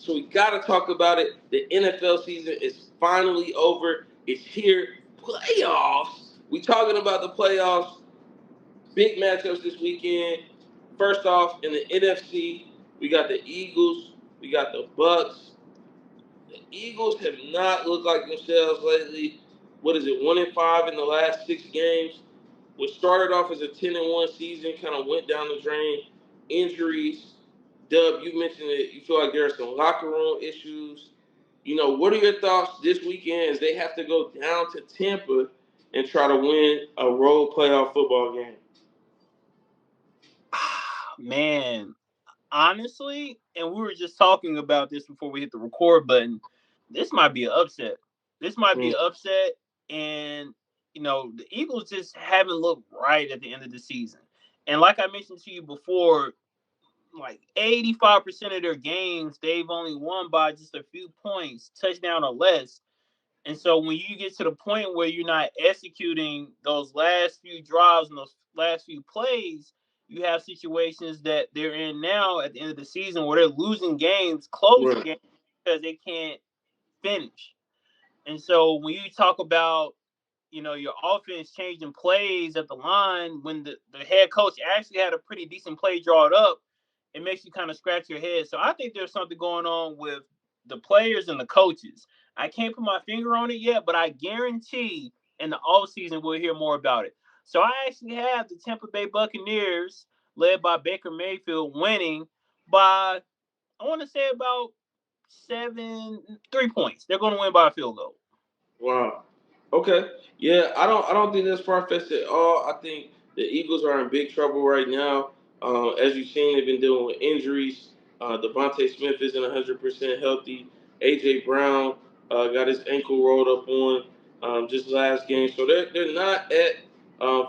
so we got to talk about it. The NFL season is finally over. It's here. Playoffs. We talking about the playoffs. Big matchups this weekend. First off, in the NFC, we got the Eagles. We got the Bucks. The Eagles have not looked like themselves lately. What is it? 1-5 in the last 6 games. What started off as a 10-1 season kind of went down the drain. Injuries. Dub, you mentioned it. You feel like there are some locker room issues. What are your thoughts this weekend as they have to go down to Tampa and try to win a road playoff football game? Man, honestly, and we were just talking about this before we hit the record button. This might be an upset. This might be Mm, an upset, and the Eagles just haven't looked right at the end of the season. And like I mentioned to you before, like 85% of their games, they've only won by just a few points, touchdown or less. And so when you get to the point where you're not executing those last few drives and those last few plays, you have situations that they're in now at the end of the season where they're losing games, close right. games, because they can't finish. And so when you talk about, your offense changing plays at the line when the head coach actually had a pretty decent play drawn up, it makes you kind of scratch your head. So I think there's something going on with the players and the coaches. I can't put my finger on it yet, but I guarantee in the offseason we'll hear more about it. So I actually have the Tampa Bay Buccaneers, led by Baker Mayfield, winning by, I want to say, about 3 points. They're going to win by a field goal. Wow. Okay. Yeah, I don't think that's far fetched at all. I think the Eagles are in big trouble right now. As you've seen, they've been dealing with injuries. Devontae Smith isn't 100% healthy. AJ Brown got his ankle rolled up on just last game, so they're not at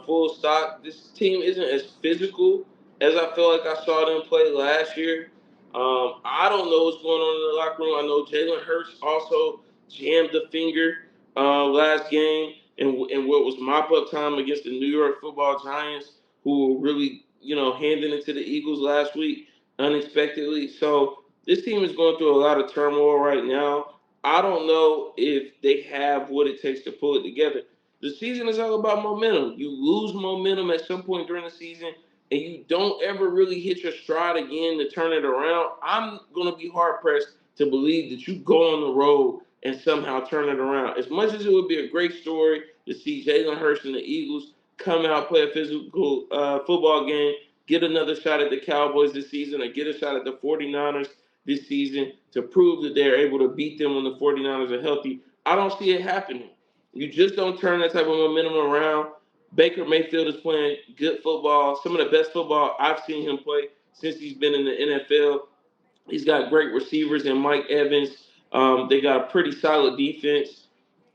full stock. This team isn't as physical as I feel like I saw them play last year. I don't know what's going on in the locker room. I know Jalen Hurts also jammed a finger last game and what was mop up time against the New York Football Giants, who were really handing it to the Eagles last week unexpectedly. So this team is going through a lot of turmoil right now. I don't know if they have what it takes to pull it together. The season is all about momentum. You lose momentum at some point during the season, and you don't ever really hit your stride again to turn it around. I'm going to be hard pressed to believe that you go on the road and somehow turn it around. As much as it would be a great story to see Jalen Hurts and the Eagles come out, play a physical football game, get another shot at the Cowboys this season, or get a shot at the 49ers this season to prove that they're able to beat them when the 49ers are healthy, I don't see it happening. You just don't turn that type of momentum around. Baker Mayfield is playing good football, some of the best football I've seen him play since he's been in the NFL. He's got great receivers in Mike Evans. They got a pretty solid defense.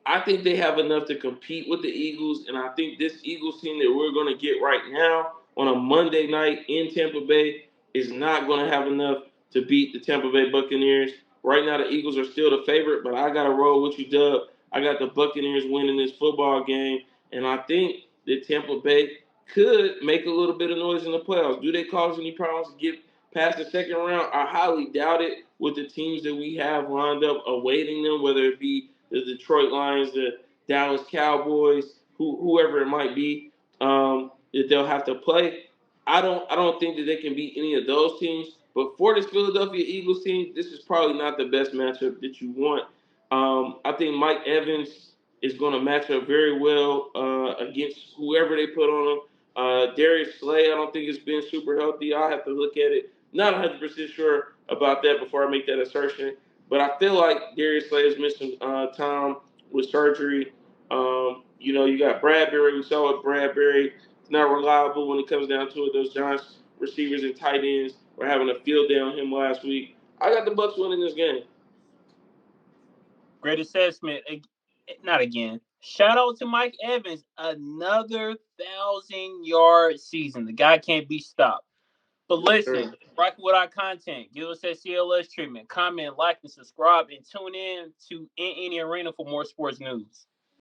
I think they have enough to compete with the Eagles, and I think this Eagles team that we're going to get right now on a Monday night in Tampa Bay is not going to have enough to beat the Tampa Bay Buccaneers. Right now, the Eagles are still the favorite, but I got to roll with you, Dub. I got the Buccaneers winning this football game, and I think that Tampa Bay could make a little bit of noise in the playoffs. Do they cause any problems to get past the second round? I highly doubt it with the teams that we have lined up awaiting them, whether it be the Detroit Lions, the Dallas Cowboys, whoever it might be, that they'll have to play. I don't think that they can beat any of those teams. But for this Philadelphia Eagles team, this is probably not the best matchup that you want. I think Mike Evans is going to match up very well against whoever they put on him. Darius Slay, I don't think it's been super healthy. I'll have to look at it. Not 100% sure about that before I make that assertion. But I feel like Darius Slay has missed some time with surgery. You got Bradbury. We saw what Bradbury is not reliable when it comes down to it. Those Giants receivers and tight ends were having a field day on him last week. I got the Bucks winning this game. Great assessment. Not again. Shout out to Mike Evans. Another 1,000-yard season. The guy can't be stopped. But listen, rock with our content. Give us that CLS treatment. Comment, like, and subscribe, and tune in to In Any Arena for more sports news.